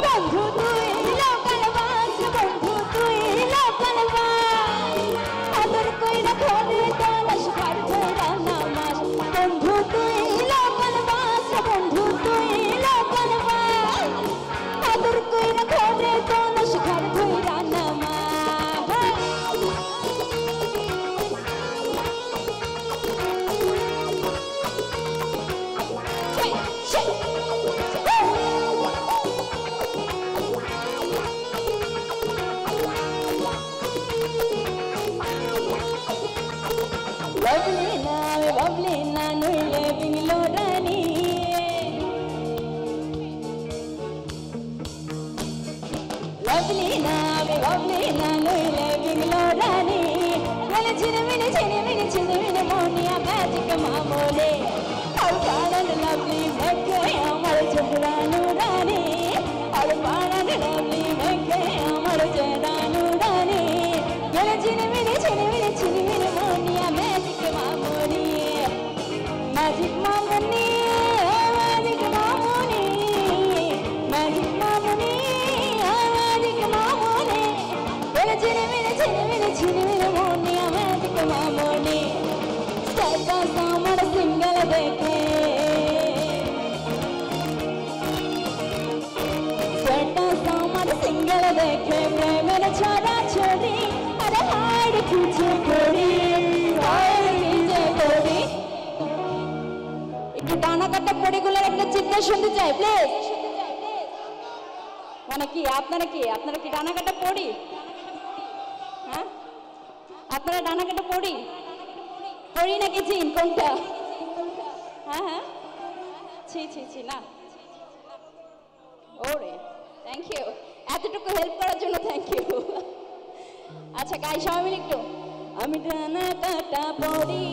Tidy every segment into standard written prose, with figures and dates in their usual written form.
বন্ধু তুই local bus বন্ধু তুই লোকাল বাস আদর কইরা খোদে তলাশ ঘর ধরা নামাজ বন্ধু তুই লোকাল বাস বন্ধু তুই লোকাল বাস আদর কইরা খোদে তলাশ ঘর ধরা নামাজ Lovely na noi living lorani Lovely na noi living lorani Gale chine mine monia magic mamole Our paran lovely make amar chadranu rani Our paran lovely make amar chadranu rani Gale chine mine monia magic mamole Magic mamoni, magic mamoni, magic mamoni, magic mamoni. Bela chini moni, magic mamoni. Stella samar single dekhe, Stella samar single dekhe. Premar chora chori, are hard kiche kori, hard kiche kori. টানা কাটা পড়িগুলোর একটা চিৎকার শুনতে চাই please মানে কি আপনারা কি টানা কাটা পড়ি হ্যাঁ আপনারা টানা কাটা পড়ি নাকি জিন কোনটা হ্যাঁ ছি না ওরে থ্যাংক ইউ এতটুকু হেল্প করার জন্য থ্যাংক ইউ আচ্ছা গাই সবাই মিলে একটু আমি ডানা কাটা পড়ি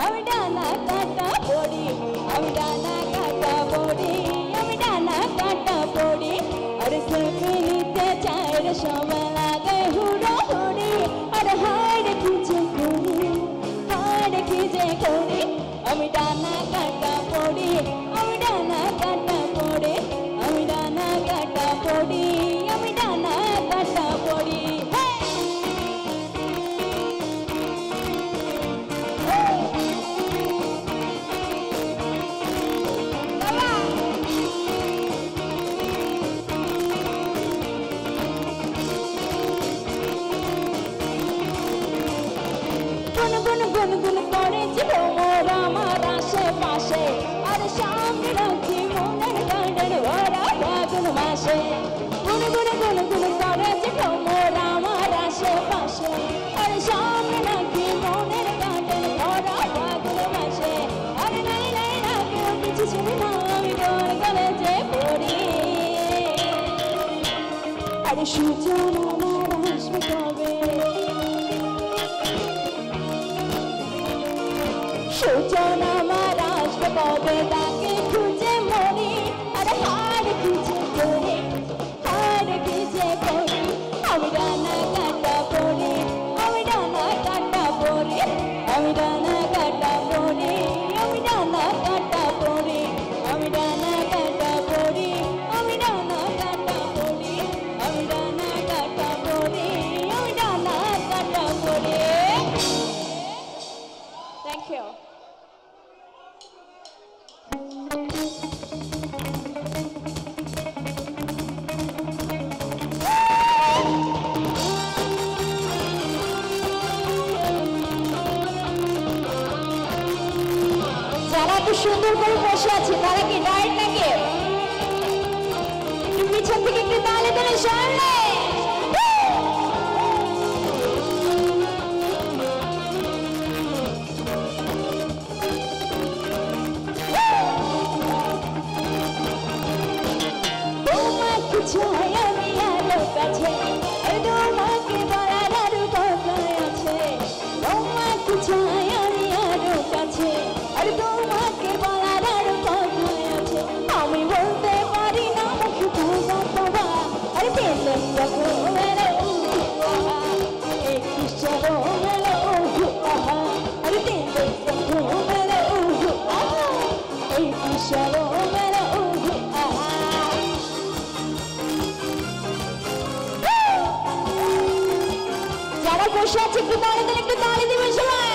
আমি ডানা কাটা পড়ি আমি ডানা কাটা পড়ি আমি ডানা কাটা পড়ি আরে সেলফি নিতে চাই রে সবাই লাগে হুড়ো হুড়ি আরে হাড় খিচে করি আমি ডানা কাটা পড়ি আমি ডানা কাটা পড়ি আমি ডানা কাটা পড়ি আমি ডানা কাটা পড়ি গুনগুন করেছি ভ্রমর আমার আশেপাশে আর সামনে রাখি মনের গার্ডেন ভরা ফাগুন মাসে গুনগুন করেছি ভ্রমর আমার আশেপাশে আর সামনে রাখি মনের গার্ডেন ভরা ফাগুন মাসে আর নাই না কেউ কিছু শুনি না আমি তোর গলে যে পড়ি আর সূচনা আমার আসবে কবে সূচনা আমার আসবে কবে তাকে খুঁজে মরি আর হার খুঁজে করি আমি ডানা কাটা পড়ি আমি ডানা কাটা পড়ি আমি ডানা কাটা পড়ি আমি ডানা কাটা পড়ি আমি ডানা কাটা পড়ি আমি ডানা কাটা পড়ি আমি ডানা কাটা পড়ি আমি ডানা কাটা পড়ি থ্যাংক ইউ যারা এত সুন্দর করে বসে আছে তারা কি ডায়েট নাকি একটু পিছন থেকে একটু তালে তালে সামনে তোমাকে চাই আমি আলো কাছে তোমাকে বলার আরো কথা আছে তোমাকে চাই আমি আলো কাছে আর তোমাকে বলার আরো কথা আছে আমি বলতে পারি না মুখে কথা পাওয়া আর পেলে মেলো একটু সরো মেলো আর পেলে মেলো একটু সরো মেলো বসে আছে একটু তালি দিবেন সবাই।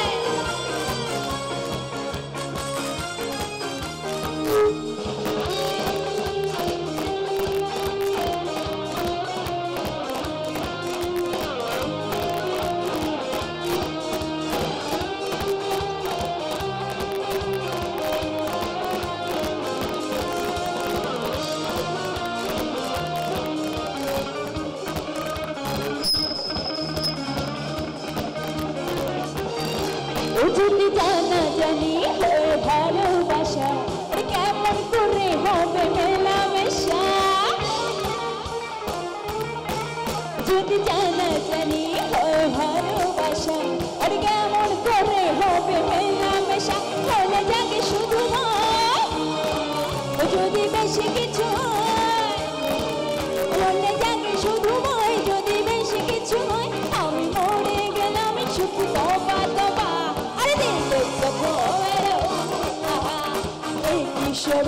যদি জানা জানি ভালোবাসা কেমন করে হবে মেলামেশা, যদি জানা জানি ভালোবাসা আর কেমন করে হবে মেলামেশা, মনে জাগে শুধু যদি বেশি কিছু হয়, মনে জাগে শুধু ভয় যদি বেশি কিছু হয়, আমি মরে গেলাম সুখী তবা তবা। আরে দিল তো এই কিশোর